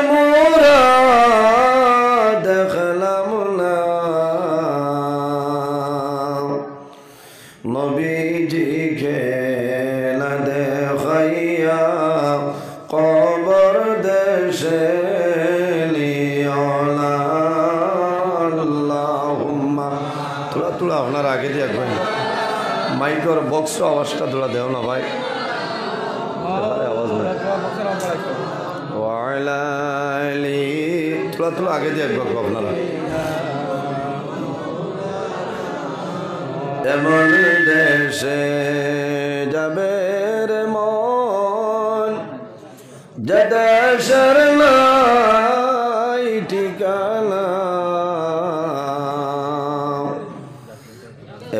মুরাদ দেখলাম না নবীজিকে না দেখাইয়া কবর দেশে লিওনা আল্লাহুম্মা তোলা আপনার আগে দিয়ে একবার মাইকর বক্স আওয়াজটা তোলা দেও না ভাই আওয়াজ তোলা আগে দিয়ে একবার আপনারা এমন দেশে যাবে রে মন যে দেশের নাই ঠিকানা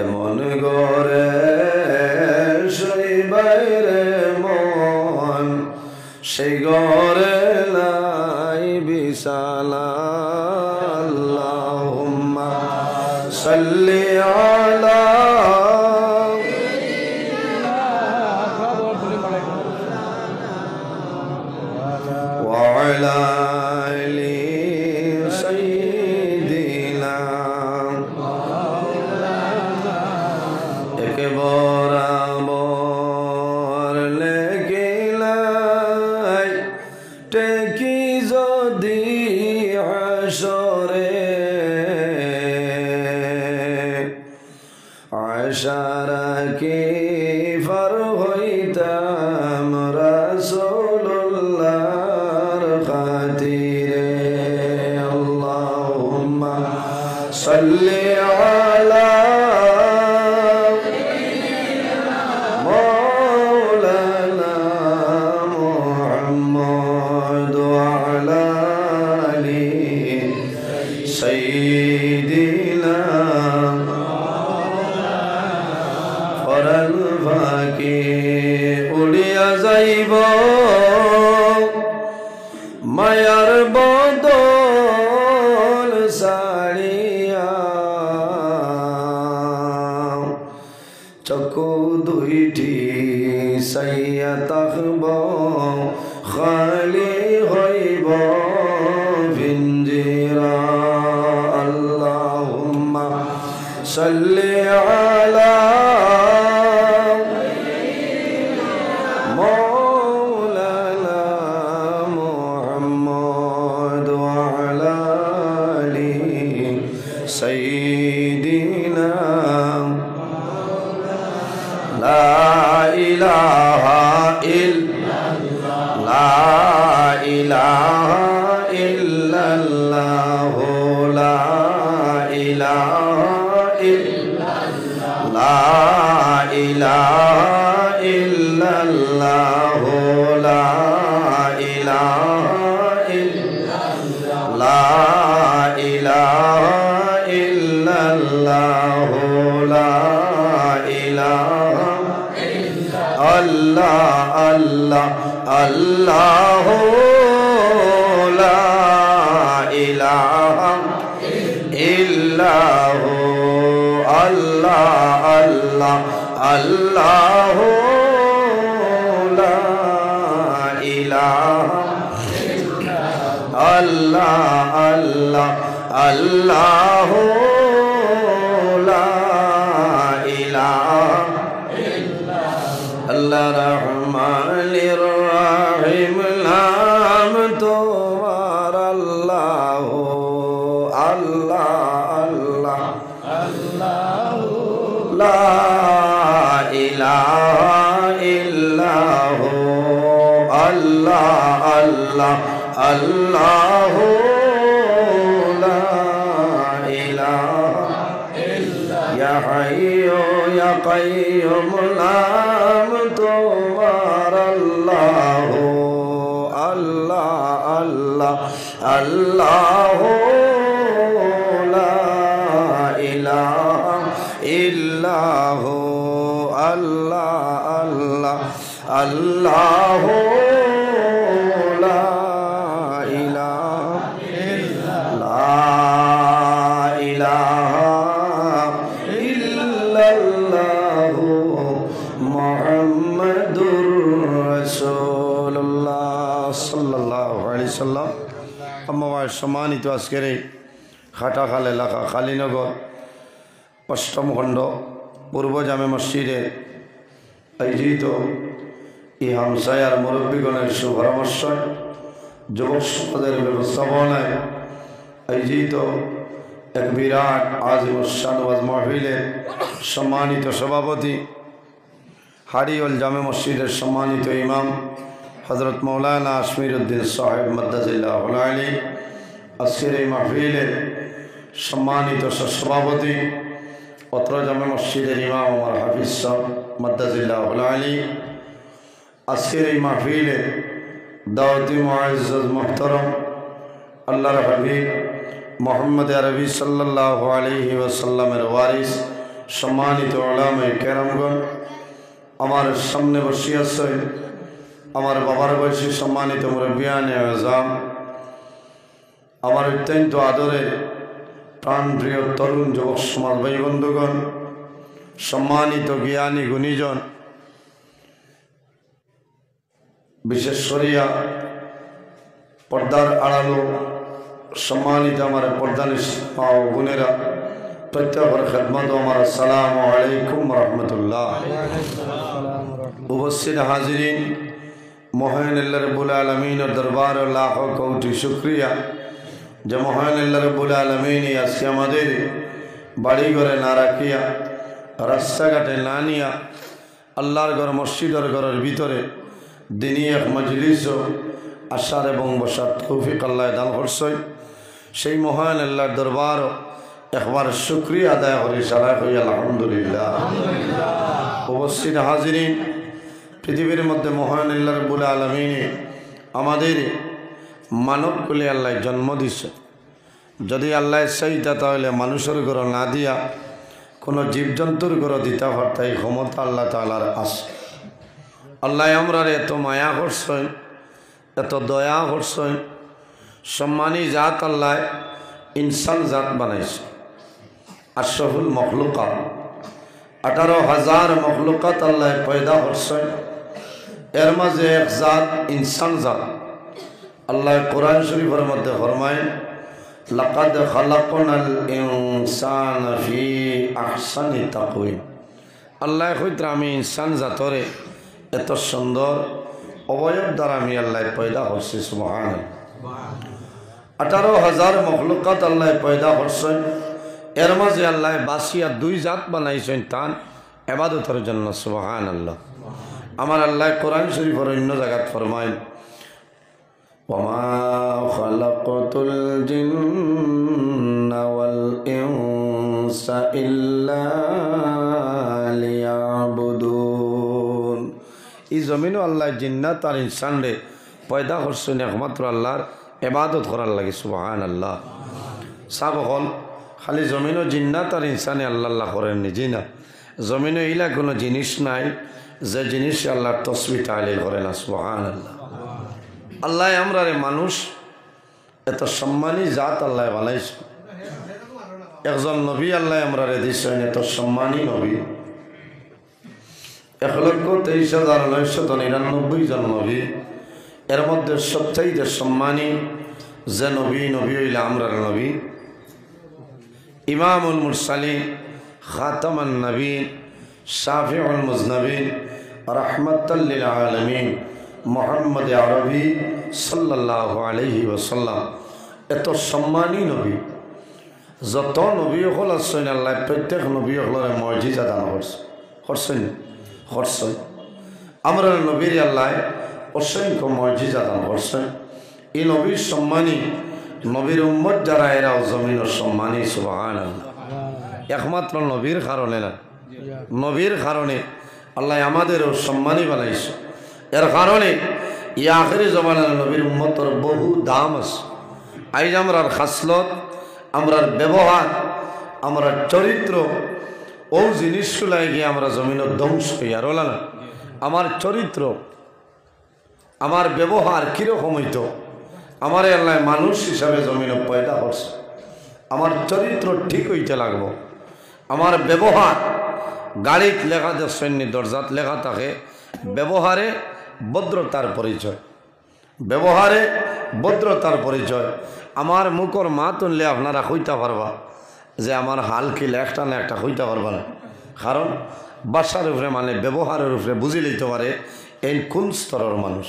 এমন গরে শৈবাই রে মন সেই গরে নাই বিছানা আল্লাহুম্মা সাল্লি আলা ওয়া আলা আলি সাইয়্যিদিনা একে বরাবর লেগিলাই টেকি যদি হাসরে আশারা কি ফর হইতাম রাসূলুল্লাহর খাতিরে আল্লাহুম্মা সাল্লি আলা মাওলানা মুহাম্মদ ওয়া আলা আলি সাইয়্যিদিনা ফাঁকি উড়িয়া যাইব মায়ার বদল সারিয়া চকু দুইটি সাইয়া তাকব খালি হইব ভিঞ্জিরা আল্লাহুম্মা সাল্লি আলা سيدنا لا إله إلا الله لا إله إلا الله لا إله إلا الله لا إله إلا الله لا إله إلا الله لا إله إلا الله لا إله الله الله الله لا إله إلا هو الله الله الله لا إله الله الله الله لا إله الله رحمن الرحيم نام تمہار اللہ اللہ اللہ اللہ لا إله إلا هو الله الله الله یا حی یا قیوم نام تمہار اللہ اللہ اللہ اللہ لا الہ الا ہو اللہ اللہ اللہ لا الہ لا الہ محمد رسول اللہ صلی اللہ علیہ সাল্লাম। আমার সম্মানিত আজকের এই খাটাখাল এলাকা কালীনগর অষ্টম খণ্ড পূর্ব জামে মসজিদে আয়োজিত এই হামসায়ার মুরব্বীগণের সুপরামর্শ যুবক সমাজের ব্যবস্থাপনায় আয়োজিত এক বিরাট আজিমুশান ওয়াজ মাহফিলের সম্মানিত সভাপতি হাড়িওয়াল জামে মসজিদের সম্মানিত ইমাম হযরত মৌলানা আশমির উদ্দিন সাহেব মাদ্দাজিল্লাহুল আলী, আজকের এই মাহফিলের সম্মানিত সভাপতি অত্র জামে মসজিদের ইমাম ওমর হাফিজ সাহেব মাদ্দাজিল্লাহুল আলী, আজকের এই মাহফিলে দাওয়াতি মুআজ্জাজ মুহতারাম আল্লাহর হাবিব মুহাম্মদ আরবি সাল্লাল্লাহু আলাইহি ওয়াসাল্লামের ওয়ারিস সম্মানিত উলামায়ে কেরামগণ, আমার সামনে বসে আছেন আমার বাবার বয়সী সম্মানিত মুরব্বিয়ানে আযম, আমার অত্যন্ত আদরের প্রাণপ্রিয় তরুণ যুবক সমাজ ভাই বন্ধুগণ, সম্মানিত জ্ঞানী গুণীজন, বিশেষ করিয়া পর্দার আড়ালো সম্মানিত আমার পর্দানিস মা ও বোনেরা, প্রত্যেকের খেদমত আমার আসসালামু আলাইকুম রহমতুল্লাহ। উপস্থিত হাজিরিন, মহান আল্লাহ রাব্বুল আলামিনের দরবার লাখ কোটি শুকরিয়া যে মহান আল্লাহ রাব্বুল আলামিন আজকে আমাদের বাড়ি ঘরে না রাখিয়া রাস্তাঘাটে না নিয়া আল্লাহর ঘর মসজিদের ঘরের ভিতরে দিনী এক মজলিস আসার এবং বসার তৌফিক আল্লাহ দান করছেন। সেই মহান আল্লাহর দরবার একবার শুকরিয়া আদায় করি সারা হই আলহামদুলিল্লাহ। উপস্থিত হাজিরিন, পৃথিবীর মধ্যে মহান আল্লাহ রাব্বুল আলামিন আমাদের মানব কুলে আল্লাহ জন্ম দিছে। যদি আল্লাহ চাইতা তাহলে মানুষের ঘর না দিয়া কোনো জীবজন্তুর ঘর দিতে পারতাই ক্ষমতা আল্লাহ তাআলার আছে। আল্লাহ আমরার এত মায়া করছেন, এত দয়া করছেন, সম্মানী জাত আল্লাহ ইনসান জাত বানাইছে। আশরাফুল মখলুকাত 18,000 মখলুকাত আল্লাহ পয়দা করছেন, এর মাঝে এক জাত ইনসান জাত। আল্লাহ কোরআন শরীফের মধ্যে ফরমায় লাকাদ খালাকনাল ইনসানা ফি আহসানি তাকওয়িম। আল্লাহ কইত্রা আমি ইনসান জাতরে এত সুন্দর অবয়ব দ্বারা আমি আল্লাহ পয়দা করছি। সুবহানাল্লাহ। 18,000 মখলুকাত আল্লাহ পয়দা করছেন, এর মাঝে আল্লাহ বাসিয়া 2 জাত বানাইছেন তান ইবাদতের জন্য। সুবহানাল্লাহ। আমার আল্লাহ কোরআন শরীফের অন্য জায়গায় ফরমায় ওয়ামা খালাকতুল জিন্না ওয়াল ইনসা ইল্লা লিয়াবুদুন। এই জমিনও আল্লাহ জিন্নাত আর ইনসান রে পয়দা করছেন একমাত্র আল্লাহর ইবাদত করার লাগে। সুবহানাল্লাহ। সাব হল খালি জমিনও জিন্নাত আর ইনসানে আল্লাহ আল্লাহ করেন নিজে না, জমিনে ইলা কোনো জিনিস নাই যে জিনিস আল্লাহর তসবিহ তাহলিল করে না। সুবহানাল্লাহ। আল্লাহ আমরা রে মানুষ এত সম্মানী জাত আল্লাহ বানাইছে। একজন নবী আল্লাহ আমরা রে দিয়েছেন, এত সম্মানী নবী। 1,23,999 জন নবী, এর মধ্যে সবচাইতে সম্মানী যে নবী হইলে আমরার নবী, ইমামুল মুরসালিন, খাতামান নবীন, শাফিউল মুজনবিন, রাহমাতাল লিল আলামিন মুহাম্মদ আরবি সাল্লাল্লাহু আলাইহি ওয়াসাল্লাম এত সম্মানী নবী। যত নবী হল আছেন আল্লাহ প্রত্যেক নবী হলের মর্যাদা দান করছেন। আমরা নবীর আল্লাহ অসংখ্য মর্যাদা দান করছেন। এই নবীর সম্মানী, নবীর উম্মত যারা এরাও জমিনের সম্মানী। সুবহানাল্লাহ। একমাত্র নবীর কারণে না, নবীর কারণে আল্লাহ আমাদেরও সম্মানী বানাইছে। এর কারণে এই আখেরি জমানার নবীর উম্মতের বহু দাম আছে। আইজ আমরার খাসলত, আমরার ব্যবহার, আমরার চরিত্র ও জিনিসগুলাই গিয়ে আমরা জমিনের ধ্বংস হইয়ার হল না। আমার চরিত্র, আমার ব্যবহার কীরকম হইতো, আমার আল্লাহ মানুষ হিসাবে জমিনে পয়দা করছে। আমার চরিত্র ঠিক হইতে লাগবো। আমার ব্যবহার, গাড়িত লেখা দেখছেন, দরজাত লেখা থাকে ব্যবহারে ভদ্রতার পরিচয়, ব্যবহারে ভদ্রতার পরিচয়। আমার মুখর মা তুললে আপনারা হইতে পারবা যে আমার হাল কিলে একটা না একটা হইতে পারবা না, কারণ বাসার উপরে মানে ব্যবহারের উপরে বুঝে লইতে পারে এই কোন স্তরের মানুষ।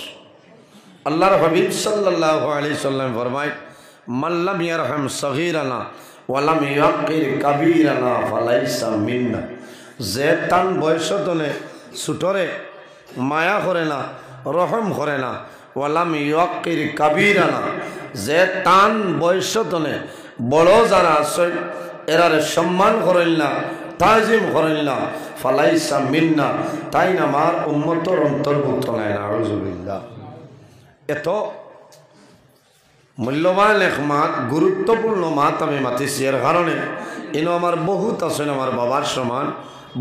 আল্লাহর হাবিব সাল্লাল্লাহু আলাইহি সাল্লাম ফরমায়, মাল্লাম ইয়ারহাম সগীরানা ওয়ালাম ইয়াকির কাবীরানা ফালাইসা মিন্না। যে তান বয়সতনে ছোটরে মায়া করে না, রহম করে না, ওয়ালাম ইয়াকির কাবীরানা, যে তান বয়সতনে বড় যারা আছে এরারে সম্মান করেন না, তাজিম করেন না, ফালাইসা মিন্না, তাই না আমার উম্মতর অন্তর্ভুক্ত নাই। নাউযুবিল্লাহ। এত মূল্যবান এক মাত, গুরুত্বপূর্ণ মাত আমি মাতিছি এর কারণে ইনো আমার বহুত আছেন আমার বাবার সমান,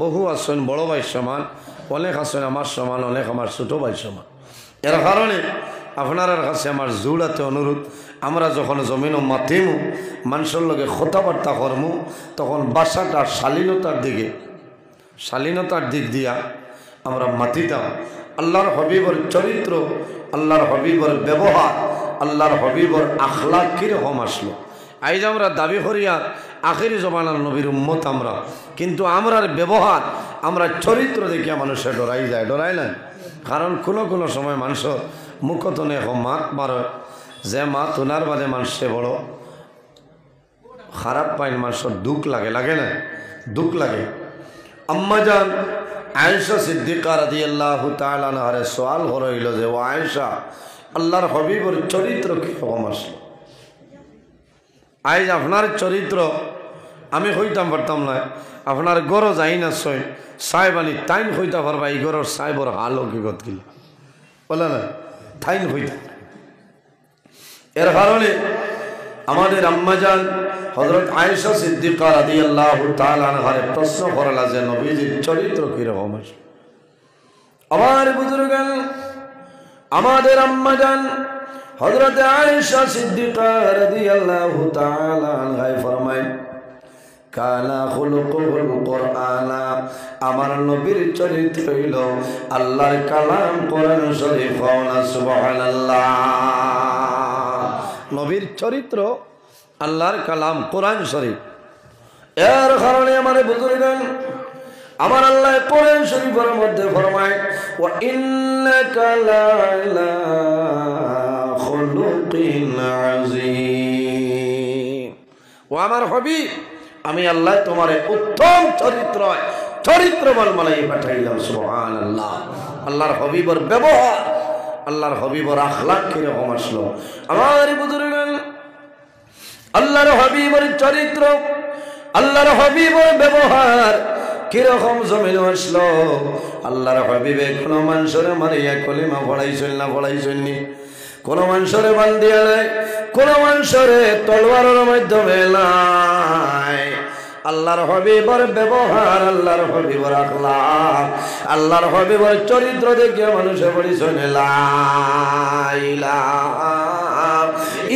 বহু আছেন বড় ভাইয়ের সমান, অনেক আছেন আমার সমান, অনেক আমার ছোটো ভাই সমান। এর কারণে আপনার কাছে আমার জোড়াতে অনুরোধ, আমরা যখন জমিনও মাতিমু মানুষের লগে কথাবার্তা করমু তখন বাসাটা শালীনতার দিক দিয়া আমরা মাতিতাম। আল্লাহর হবিবর চরিত্র, আল্লাহর হবিবর ব্যবহার, আল্লাহর হবিবর আখলাক কীরকম আসলো। আইজ আমরা দাবি করিয়া আখিরি জমানার নবীর উম্মত আমরা, কিন্তু আমরার ব্যবহার, আমরা চরিত্র দেখিয়া মানুষে ডরাই যায়, ডরাই না। কারণ কোনো সময় মানুষের মুখতনে এখন মাত মারে, যে মাত ওনার বাদে মানুষে বড় খারাপ পাইন, মানুষের দুঃখ লাগে, লাগে না? দুঃখ লাগে। আম্মাজান আয়েশা সিদ্দিকা রাদিয়াল্লাহু তাআলা আনহারে সওয়াল হইল যে, ও আয়েশা, আল্লাহর হবিবর চরিত্র কীরকম আসলো? আইজ আপনার চরিত্র আমি হইতাম পারতাম না, আপনার গড় যাই না সই সাহেব আনি তাইন হইতে পারবা এই গড়ের সাহেবর হাল হকিকত গিল বলে না, তাইন হইতাম। এর কারণে আমাদের আম্মাজান হযরত আয়েশা সিদ্দিকা রাদিয়াল্লাহু তাআলা আনহারে প্রশ্ন করলা যে নবীজির চরিত্র কিরকম আছে। আমার বুজুর্গান, আমাদের আম্মাজান হযরত আয়েশা সিদ্দিকা রাদিয়াল্লাহু তাআলা আনহা ফরমায়, কানা খুলুকুল কুরআনা, আমার নবীর চরিত্র হইল আল্লাহর কালাম কোরআন শরীফ। সুবহানাল্লাহ। নবীর চরিত্র আল্লাহর কালাম কোরআন শরীফ। এর কারণে আমার বুজুর্গান, আমার আল্লাহ কোরআন শরীফের মধ্যে ফরমায়, ওয়া ইন্নাকা লাআলা খুলুকিন আযীম। ও আমার হাবিব, আমি আল্লাহ তোমারে উত্তম চরিত্রবান বানাই পাঠাইলাম। সুবহানাল্লাহ। আল্লাহর হাবিবের ব্যবহার, আল্লাহর হাবিবের আখলাক কিরকম আসলো। আমার বুজুর্গান, আল্লাহর হাবিবের চরিত্র, আল্লাহর হাবিবের ব্যবহার কিরকম জমিন আসলো। আল্লাহর হাবিবে কোনো মানুষের মারিয়া কলিমা পড়াইছেন না, পড়াইছেন নি? কোনো মানুষের বান্দিয়া নাই, কোনো মানুষের তলোয়ারের মাধ্যমে নাই। আল্লাহর হাবিবের ব্যবহার, আল্লাহর হাবিবের আখলাক, আল্লাহর হাবিবের চরিত্র দেখে মানুষে পড়িছেন লা ইলাহা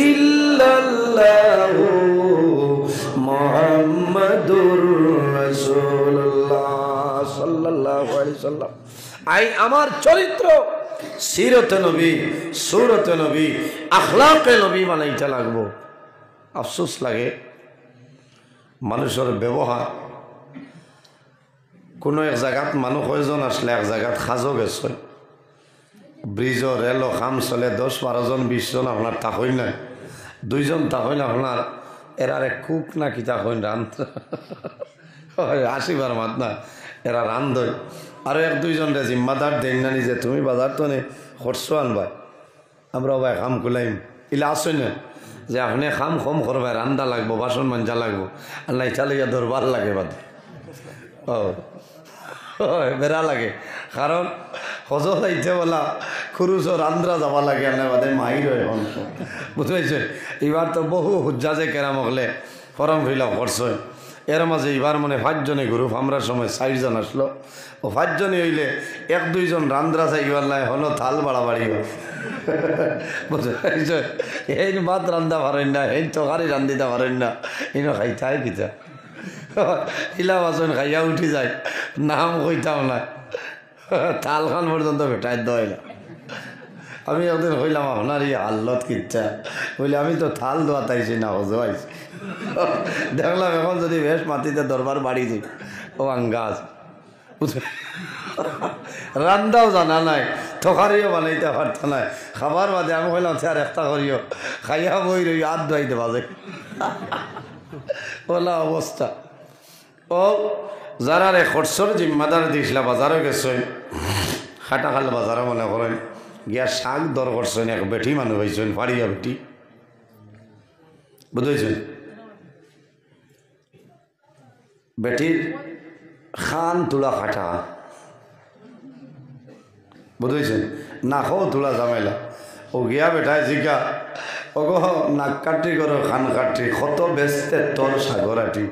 ইল্লাল্লাহু মুহাম্মাদুর রাসূলুল্লাহ সাল্লাল্লাহু আলাইহি সাল্লাম। আই আমার চরিত্র সিরতে নবী, সুরতে নবী, আখলাকে নবী বানাইতে লাগবো। আফসোস লাগে মানুষের ব্যবহার। কোনো এক জায়গাত মানুষ কয়জন আসলে এক জায়গাত সাজো গেছে, ব্রিজ রেল খাম চলে 10-12 জন 20 জন আপনার তাকই নাই, 2 জন তাকই না আপনার এরারে কুক না কি তাকই রান 80বার মাত না এরা রান্ধই। আরও 1-2 জন রে জিম্মাদার দেন না নিজে, তুমি বাজার তো নে খরচো আনবা, আমরা ভাই খাম কুলাইম ইলা আসই না যে আপনি খাম কম করবে, রান্দা লাগবো, বাসন মাঞ্জা লাগবো, আর নাই চালিয়া দরবার লাগে বাদ। ও বেড়া লাগে, কারণ হজ যাইতে বলা খুরুচো রান্দ্রা যাবা লাগে, আর বাদে মাহির হয় অংশ, বুঝতে পারছে। এবার তো বহু হুজ্জাজে কেরাম হলে ফরম ফিল আপ করছে। এর মাঝে এবার মানে 5 জনে গ্রুপ, আমরা সময় 60 জন আসলো। ও 5 জনে হইলে 1-2 জন রান্দ্রা চাইবার নাই, হলো থাল বাড়াবাড়ি বুঝতে পারছে। এই ভাত রান্ধা পারেন না, এই তরকারি রান্ধিতে পারেন না, ইনো খাইতে কিতা ইলা বাসন খাইয়া উঠি যায়, নাম কইতাম না, থাল খান পর্যন্ত ভেটাই দেয় না। আমি একদিন কইলাম আপনার এই হাল্লত কিচ্ছা বলে আমি তো থাল দোয়া তাইছি না হজো আইছি দেখলাম এখন যদি বেশ মাটিতে দরবার বাড়ি দিই ও আঙ্গাজ রান্দাও জানা নাই থকারিও বানাইতে পারত নাই খাবার বাদে আমি কইলাম আর একটা করিও খাইয়া বই রই হাত ধোয়াইতে বাজে ওলা অবস্থা ও যারা রে খরচর জিম্মাদার দিয়েছিলা বাজারে গেছে খাটাখাল বাজারে মনে করেন গিয়া শাক দর করছেন এক বেটি মানুষ হয়েছেন ফাড়িয়া বেটি বুঝেছেন বেটির খান তুলা খাটা বুঝেছেন নাকও তুলা ঝামেলা ও গিয়া বেটায় জিকা ও গো নাক কাটি করো খান কাটি কত বেচতে তোর সাগরাটি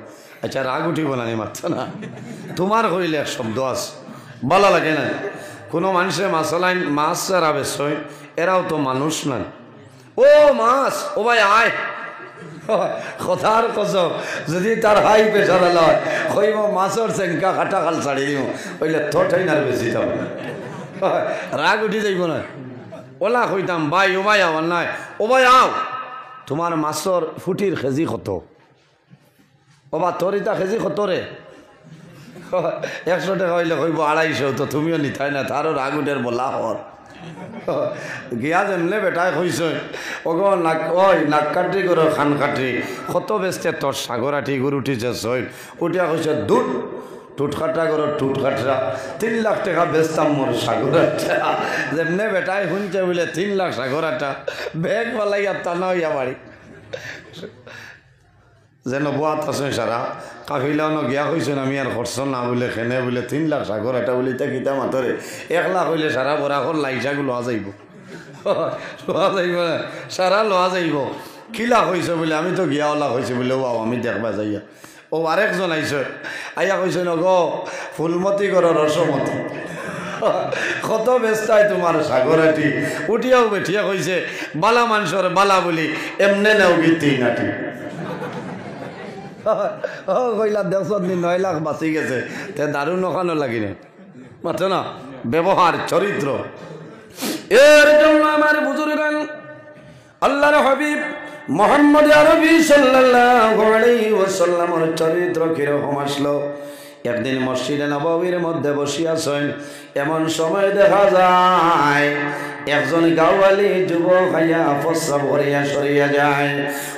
আচ্ছা রাগ উঠিব না মাত্র না তোমার কইলে এক শব্দ আছে ভালো লাগে না কোনো মানুষে মাছলাইন মাছ যারা বেশই এরাও তো মানুষ না ও মাছ ও ভাই আয় কথার কসম যদি তার হাই প্রেশার লয় কইব মাছের চেঙ্কা খাটা খাল ছাড়ি দিব ওইলে থঠাই না বেশি দাম রাগ উঠি যাইব না ওলা কইতাম ভাই ও ভাই আমার নাই ও ভাই আও তোমার মাছর ফুটির কেজি কত ও বা তোর ইটা কেজি কত রে 100 টাকা হইলে কইব 250 তো তুমিও নিতাই না তারও রাগ উঠের বলা হর গিয়া যেমনে বেটায় কইস ওগো নাক ওই নাক কাটি করো খান কাটি কত বেচতে তোর সাগরাটি গরু উঠিছে সই উঠিয়া কইছে দুধ টুট কাটা করো টুট কাটরা 3 লাখ টাকা বেচতাম মোর সাগরাটা যেমনে বেটায় শুনছে বলে 3 লাখ সাগরাটা ব্যাগ বালাইয়া টানা হইয়া বাড়ি যেন বোয়াত আছে সারা কাফিলানো গিয়া কইছেন আমি আর খরচ না বলে খেনে বলে 3 লাখ সাগর এটা বলে তা কিতা মাতরে 1 লাখ হইলে সারা বরাকর লাইসাগু লওয়া যাইব সারা লওয়া যাইব কিলা কইছে বলে আমি তো গিয়া ওলা কইছে বলে ও আমি দেখবা যাইয়া ও আরেকজন আইছে আইয়া কইছে ন গো ফুলমতি করো রসমতি কত ব্যস্তায় তোমার সাগরাটি উঠিয়াও বেঠিয়া কইছে বালা মানুষের বালা বলি এমনে নেও গীতি নাটি কইলা 9 লাখ বাঁচি গেছে তে দারুণ ওখানো লাগিনে মাত্র না ব্যবহার চরিত্র এর জন্য আমার বুজুর্গ আল্লাহর হাবিব মুহাম্মদ আরবি সাল্লাল্লাহু আলাইহি ওয়াসাল্লামের চরিত্র কিরকম আসলো একদিন মসজিদে নববীর মধ্যে বসিয়াছেন এমন সময় দেখা যায় একজন গাওয়ালি যুবক আইয়া প্রস্রাব করিয়া সরিয়া যায়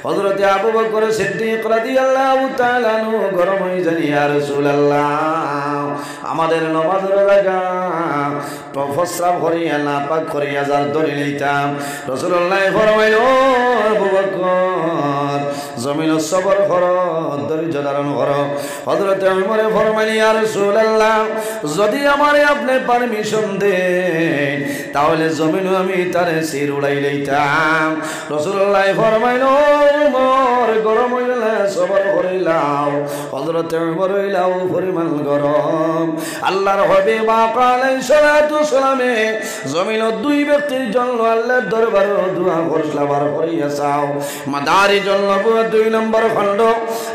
হযরতে আবু বকর সিদ্দিক রাদিয়াল্লাহু তাআলা আনহু গরম হয়ে যান ইয়া রাসূলুল্লাহ আমাদের নামাজের লাগা প্রস্রাব করিয়া না পাক করিয়া যার ধরে লইতাম রাসূলুল্লাহ ফরমাইল ও আবু বকর জমিন সবর করো ধৈর্য ধারণ করো হযরতে ওমর ফরমাইল ইয়া রাসূলুল্লাহ যদি আমারে আপনি পারমিশন দেন তাহলে জমিনও আমি তারে সির উড়াই লইতাম রাসূলুল্লাহ ফরমাইল ওমর গরম হইলা সবর করিলাও হযরতে ওমর হইলাও পরিমাণ গরম আল্লাহর হাবিব আলাইহিস সালাতু সালামে জমিন দুই ব্যক্তির জন্য আল্লাহর দরবারে দোয়া করছলাবার করিয়া চাও মাদারি জন্য 2 নম্বর খণ্ড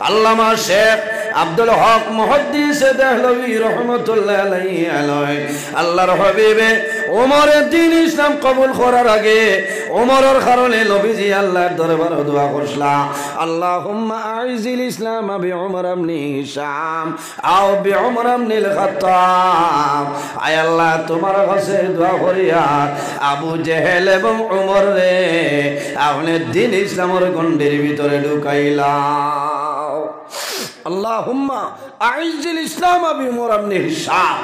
আল্লামা শেখ আব্দুল হক মুহাদ্দিস দেহলভী রহমাতুল্লাহ আলাইহি আল্লাহর হাবিবে ওমরের দ্বীন ইসলাম কবুল করার আগে ওমরের কারণে নবীজি আল্লাহর দরবারে দোয়া করছলা আল্লাহুম্মা আইজিল ইসলাম বিউমর ইবনে হিশাম আও বিউমর ইবনে খাত্তাব আয় আল্লাহ তোমার কাছে দোয়া করিয়া আবু জেহেল এবং ওমর রে আপনি দ্বীন ইসলামের গণ্ডির ভিতরে ঢুকাইলাও আল্লাহুম্মা আইজিল ইসলাম বিউমর ইবনে হিশাম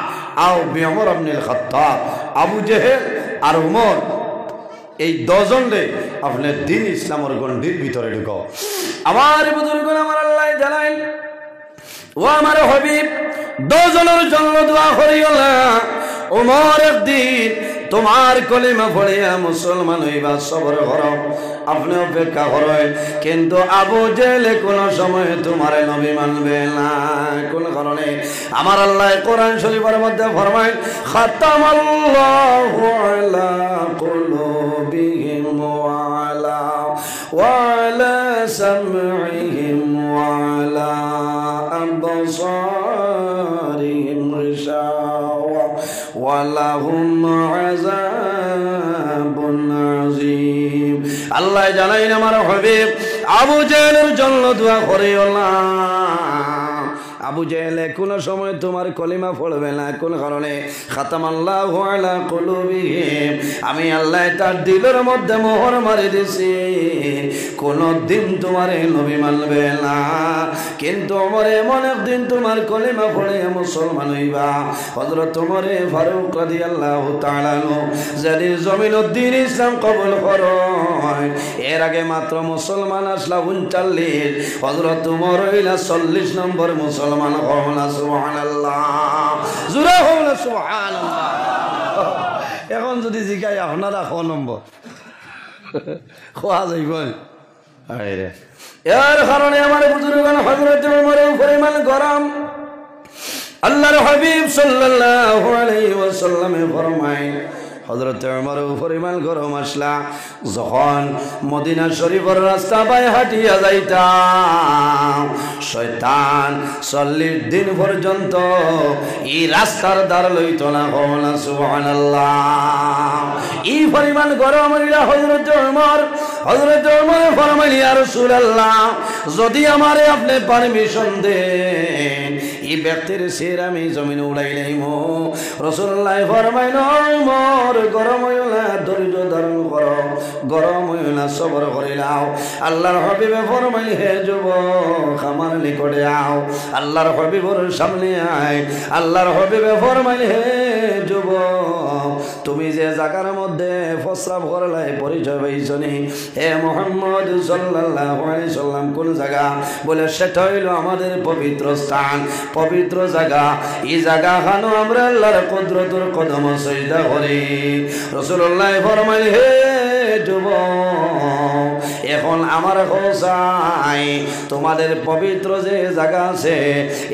আও বিউমর ইবনে খাত্তাব আবু জেহেল আর ওমর এই 10 জন রে আপনি দ্বীন ইসলামের গণ্ডির ভিতরে ঢুকাও আমার বুজুর্গ আমার আল্লাহ জানাই ও আমার হাবিব 10 জনের জন্য দোয়া করিও না ওমর একদিন তোমার কলিমা পড়িয়া মুসলমান হইবা সবর করো আপনি অপেক্ষা করেন কিন্তু আবু জেহেল কোন সময় তোমার নবী মানবে না কোন কারণে আমার আল্লাহ কোরআন শরীফের মধ্যে ফরমায় খাতামাল্লাহু আলা কুলুবিহিম ওয়া আলা সামঈহিম ওয়া আলা আবসারিহিম গিশাওয়া ওয়া লাহুম আযাবুন আল্লাহ জানাইন আমার হাবিব আবু জেহেলের জন্য দোয়া করিও না। আবু জেহেল কোন সময় তোমার কলিমা পড়বে না, কোন কারণে খাতামাল্লাহু আলা কুলুবিহিম, আমি আল্লাহ তার দিলের মধ্যে মোহর মারি দিছি, কোনদিন তোমার নবী মানবে না। কিন্তু ওমর এমন একদিন তোমার কলিমা পড়ে মুসলমান হইবা। হযরত ওমর ফারুক রাদিয়াল্লাহু তাআলা যদি জমিনের দ্বীন ইসলাম কবুল করো, এর আগে মাত্র মুসলমান আসলা 39, হযরত ওমর হইলা 40 নম্বর মুসলমান হওয়া। সুবহানাল্লাহ, জোরে হওয়া সুবহানাল্লাহ। এখন যদি জিগাই আপনারা ক নম্বর খোয়া যাইব রে। এর কারণে আমার বুজুর্গগণ হযরত ওমরের পরিমাণ গরম। আল্লাহর হাবিব সাল্লাল্লাহু আলাইহি ওয়াসাল্লামে ফরমায় হযরত ওমরের পরিমাণ গরম আসলা যখন মদিনা শরীফের রাস্তা বাই হাঁটিয়া যাইতাম, শয়তান 40 দিন পর্যন্ত এই রাস্তার দ্বার লইত না। কওনা সুবহানাল্লাহ। এই পরিমাণ গরম হইলা হযরত ওমর ফরমাইলেন, ইয়া রাসূলুল্লাহ, যদি আমারে আপনি পারমিশন দেন এই ব্যক্তির শির আমি জমিনে উড়াই লইব। রাসূলুল্লাহ ফরমাইলেন, ওমর গরম হইও না, ধৈর্য ধারণ করো, গরম হইও না, সবর করে নাও। আল্লাহর হাবিবে ফরমাইলেন, হে যুবক আমার নিকটে আও। আল্লাহর হাবিবের সামনে আয়। আল্লাহর হাবিবে ফরমাইলেন, হে যুবক তুমি যে জায়গার মধ্যে প্রস্রাব করলাই পরিচয় পাইছনি, হে মুহাম্মদ সাল্লাল্লাহু আলাইহি সাল্লাম কোন জায়গা? বলে সেটা হইল আমাদের পবিত্র স্থান, পবিত্র জায়গা। এই জায়গা খানো আমরা আল্লাহর কুদরতের কদম সিজদা করি। রাসূলুল্লাহ ফরমাইলেন, হে যুবক এখন আমার চাই তোমাদের পবিত্র যে জায়গা আছে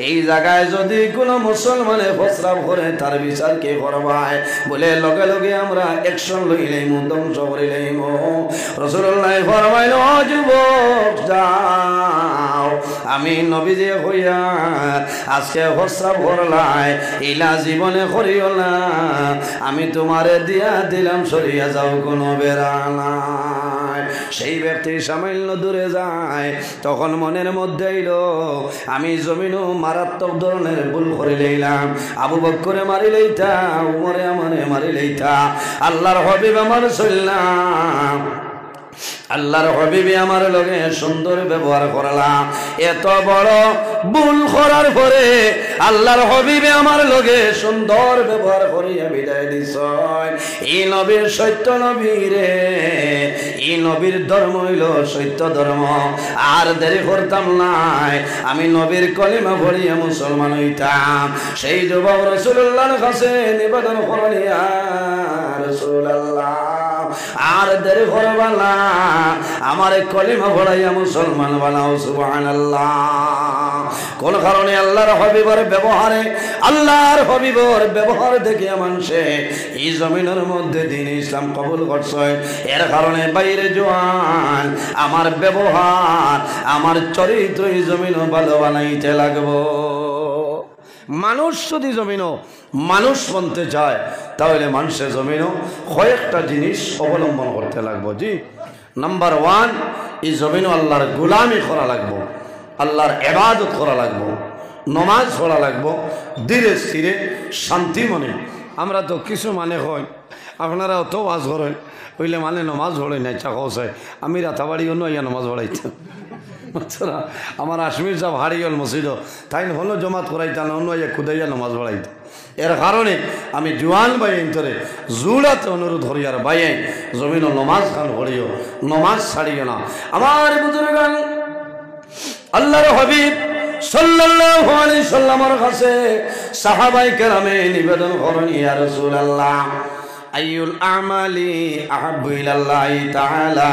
এই জায়গায় যদি কোনো মুসলমানে প্রস্রাব করে তার বিচার কে করবায়? বলে লগে লগে আমরা অ্যাকশন লইলাম, ধ্বংস করিলাম। রাসূলুল্লাহ ফরমাইল, ও যুবক যাও, আমি নবীজি হইয়া আজকে প্রস্রাব করলাই ইলা জীবনে করিও না, আমি তোমারে দিয়া দিলাম, সরিয়া যাও, কোনো বেড়া নাই। সেই ব্যক্তি সামান্য দূরে যায়, তখন মনের মধ্যে এলো আমি জমিনও মারাত্মক ধরনের ভুল করে লইলাম, আবু বকরে মারি লইতা, উমরে আমারে মারি লইতা, আল্লাহর হাবিব আমার চললাম, আল্লাহর হাবিবে আমার লগে সুন্দর ব্যবহার করলাম। এত বড় ভুল করার পরে আল্লাহর হাবিবে আমার লগে সুন্দর ব্যবহার করিয়া বিদায় দিছ। এই নবীর সত্য নবী রে, এই নবীর ধর্ম হইল সত্য ধর্ম, আর দেরি করতাম নাই, আমি নবীর কলিমা পড়িয়া মুসলমান হইতাম। সেই যুবক রাসূলুল্লাহর কাছে নিবেদন করলেন, ইয়া রাসূলুল্লাহ আর দেরি করবা না, আমার কলিমা পড়াইয়া মুসলমান বানাও। সুবহানাল্লাহ। কোন কারণে? আল্লাহর হাবিবের ব্যবহারে, আল্লাহর হাবিবের ব্যবহার দেখে মানুষে এই জমিনের মধ্যে দ্বীন ইসলাম কবুল করছে। এর কারণে বাইরে জোয়ান আমার ব্যবহার, আমার চরিত্র এই জমিনও ভালো বানাইতে লাগবো। মানুষ যদি জমিনও মানুষ বনতে চায় তাহলে মানুষের জমিনও কয়েকটা জিনিস অবলম্বন করতে লাগবো। জি, নাম্বার 1, এই জমিনও আল্লাহর গোলামি করা লাগবো, আল্লাহর ইবাদত করা লাগবো, নমাজ পড়া লাগবো ধীরে স্থিরে শান্তি মনে। আমরা তো কিছু মানে হয়, আপনারাও তো ওয়াজ করেন, হইলে মানে নমাজ পড়ে নাই চাকসায়, আমি রাতাবাড়ি অন্য ইয়া নমাজ পড়াইতাম। না, আমার আশমির সাহেব হারিয়ে গেল মসজিদ, তাই হলো জমাত করাইতাম, অন্য ইয়া খুদাইয়া নমাজ পড়াইতাম। এর কারণে আমি জোয়ান ভাই ইন্তরে জুড়াতে অনুরোধ হরিয়ার ভাইয়ে জমিন নমাজ খান পড়িও, নমাজ ছাড়িও না। আমার বুজুর্গান আল্লাহর হাবিব সাল্লাল্লাহু আলাইহি সাল্লামের কাছে সাহাবায়ে কেরামে নিবেদন করেন, ইয়া রাসূলুল্লাহ আইয়ুল আমালি আহাব্বু ইলাল্লাহি তাআলা,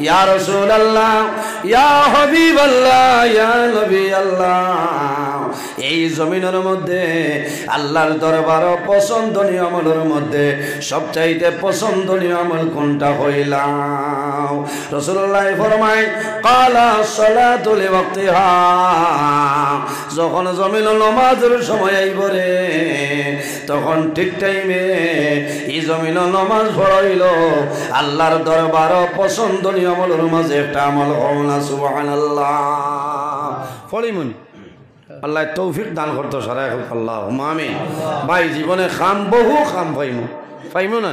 ইয়া রাসূলুল্লাহ, ইয়া হাবিবাল্লাহ, ইয়া নবী আল্লাহ, এই জমিনের মধ্যে আল্লাহর দরবার পছন্দনীয় আমলের মধ্যে সবচাইতে পছন্দনীয় আমল কোনটা হইলাম? রাসূলুল্লাহ ফরমায় ক্বালা সালাতু লিওয়াক্তিহা, যখন জমিন নামাজের সময় আইব রে তখন ঠিক টাইমে এই জমিন নামাজ পড়াইল আল্লাহর দরবার পছন্দনীয় আমলের মাঝে একটা আমল হল না। সুবহানাল্লাহ। ফলিমুন আল্লাহ তৌফিক দান করতো সারা এখন আল্লাহ আমিন। ভাই জীবনে খাম বহু খাম পাইমু না,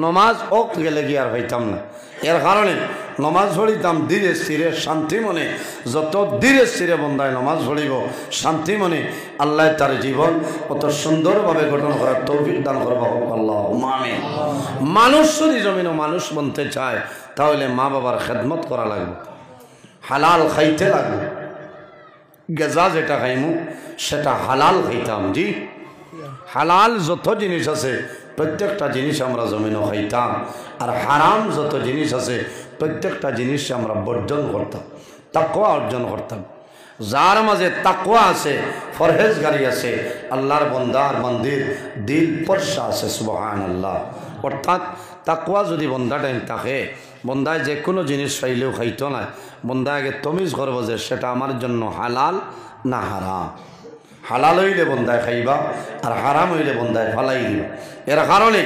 নমাজ ওক গেলে কি আর পাইতাম না। এর কারণে নমাজ পড়িতাম ধীরে স্থিরে শান্তি মনে। যত ধীরে স্থিরে বন্দায় নমাজ পড়িব শান্তি মনে, আল্লাহ তার জীবন কত সুন্দরভাবে গঠন করার তৌফিক দান করবো আল্লাহ আমিন। মানুষ যদি জমিন মানুষ বনতে চায় তাহলে মা বাবার খেদমত করা লাগবে, হালাল খাইতে লাগবে। গেজা যেটা খাইমু সেটা হালাল খাইতাম। জি, হালাল যত জিনিস আছে প্রত্যেকটা জিনিস আমরা জমিনও খাইতাম, আর হারাম যত জিনিস আছে প্রত্যেকটা জিনিস আমরা বর্জন করতাম, তাকওয়া অর্জন করতাম। যার মাঝে তাকওয়া আছে, ফরহেজগারি আছে, আল্লাহর বন্দার মন্দির দিল পরশা আছে। সুবহানাল্লাহ। অর্থাৎ তাকওয়া যদি বন্দাটাই থাকে, বন্দায় যে কোনো জিনিস খাইলেও খাইতো না, বন্দা আগে তমিজ করবো যে সেটা আমার জন্য হালাল না হারাম। হালাল হইলে বন্দায় খাইবা আর হারাম হইলে বন্দায় ফালাই দিবা। এর কারণে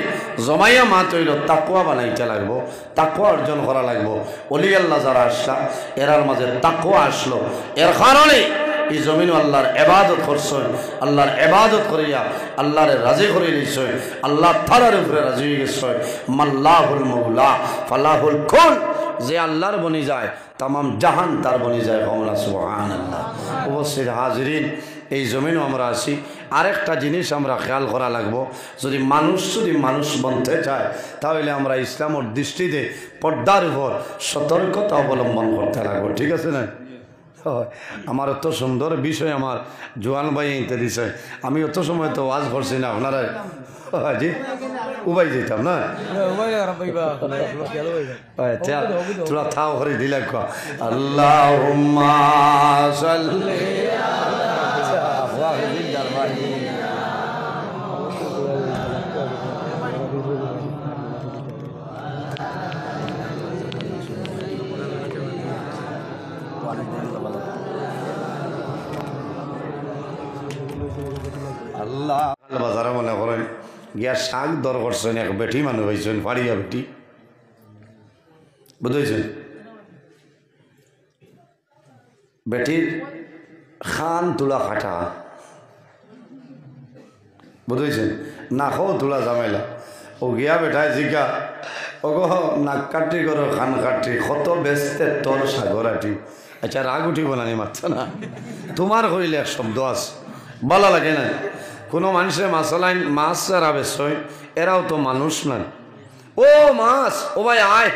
জমাইয়া মাত হইল তাকওয়া বানাইতে লাগবো, তাকওয়া অর্জন করা লাগবো। ওলি আল্লাহ যারা আসলা এরার মাঝে তাকওয়া আসলো। এর কারণে এই জমিন আল্লাহর ইবাদত করছেন, আল্লাহর ইবাদত করিয়া আল্লাহরে রাজি করে নিশ্চয়, আল্লাহ তাআলার উপরে রাজি হয়ে গেছে। মাল্লাহুল মাওলা ফালাহুল কুল, যে আল্লাহর বনি যায় তামাম জাহান তার বনি যায়। সুবহানাল্লাহ। উপস্থিত হাজিরিন, এই জমিনও আমরা আছি। আরেকটা জিনিস আমরা খেয়াল করা লাগবো, যদি মানুষ বনতে চায় তাহলে আমরা ইসলামের দৃষ্টিতে পর্দার উপর সতর্কতা অবলম্বন করতে লাগবো। ঠিক আছে না? আমার অত সুন্দর বিষয় আমার জোয়ান ভাই এতে দিছে, আমি অত সময় তো ওয়াজ করছি না আপনারা। জি, উবাই যেতাম না, তোরা থাও করে দিলে আল্লাহুম্মা সাল্লি আল্লাহ। বাজারে মনে করেন গিয়া শাক দর করছেন, এক বেটি মানুষ হয়েছেন, ফাড়িয়া বেটি, বুঝেছেন? বেটির খান তুলা খাটা, বুঝেছেন? নাকও তুলা জামেলা। ও গিয়া বেটায় জিজ্ঞা, ও গো নাক কাটি করো খান কাটি, কত বেচতে তোর সাগরাটি। আচ্ছা রাগ উঠিব না, মারছ না, তোমার কইলে এক শব্দ আছে, ভালো লাগে না? কোনো মানুষের মাসালাইন মাছ যারা বেশই এরাও তো মানুষ না। ও মাছ, ও ভাই আয়,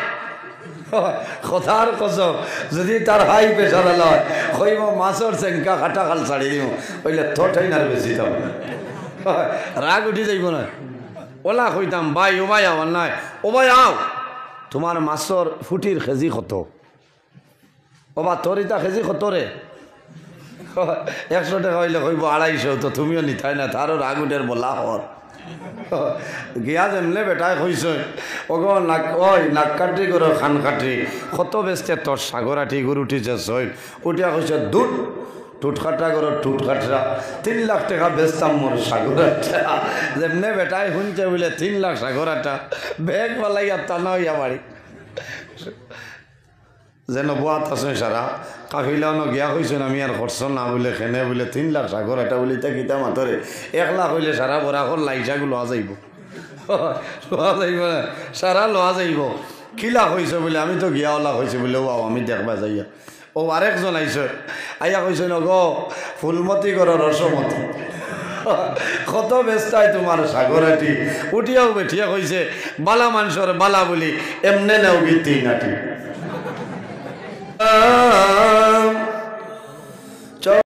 কথার কসম যদি তার হাই প্রেশার লয় কইব মাছের চেঙ্কা কাটা খাল ছাড়ি দিব, ওইলে থঠাই না বেশি দাম, রাগ উঠি যাইব না। ওলা কইতাম ভাই ও ভাই আমার নাই, ও ভাই আও, তোমার মাছের ফুটির কেজি কত? ও বা তরিতা কেজি কত রে? 100 টাকা হইলে কইব 250, তো তুমিও নিতাই না, তারও রাগ উঠের বলা হর গিয়া যেমনে বেটায় কইস, ওগো নাক ওই নাক কাটি করো খান কাটি, কত বেচতে তোর সাগরাটি গরু উঠিছে সই, উঠিয়া কইছে দুধ টুট কাটা করো টুট কাটরা, 3 লাখ টাকা বেচতাম মোর সাগরাটা। যেমনে বেটায় শুনছে বলে 3 লাখ সাগরাটা ব্যাগ পালাইয়া টানা হইয়া বাড়ি যেন বোয়াত আছে সারা কাফিলানো গিয়া কইছেন আমি আর খরচ না বলে খেনে বলে 3 লাখ সাগর এটা বলি তা গীতা মাতরে 1 লাখ হইলে সারা বরাকর লাইসাগু লওয়া যাইব, লওয়া যাইব না, সারা লওয়া যাইব। কি লাখ হয়েছে বলে আমি তো গিয়া লাখ হয়েছে বলে ও আমি দেখবা যাইয়া। ও আরেকজন আইছে, আইয়া কইছেন গো ফুলমতি করো রসমতি, কত ব্যস্তায় তোমার সাগরাটি। উঠিয়াও বেঠিয়া কইছে বালা মানুষের বালা বলি এমনে নেও গীতি নাটি।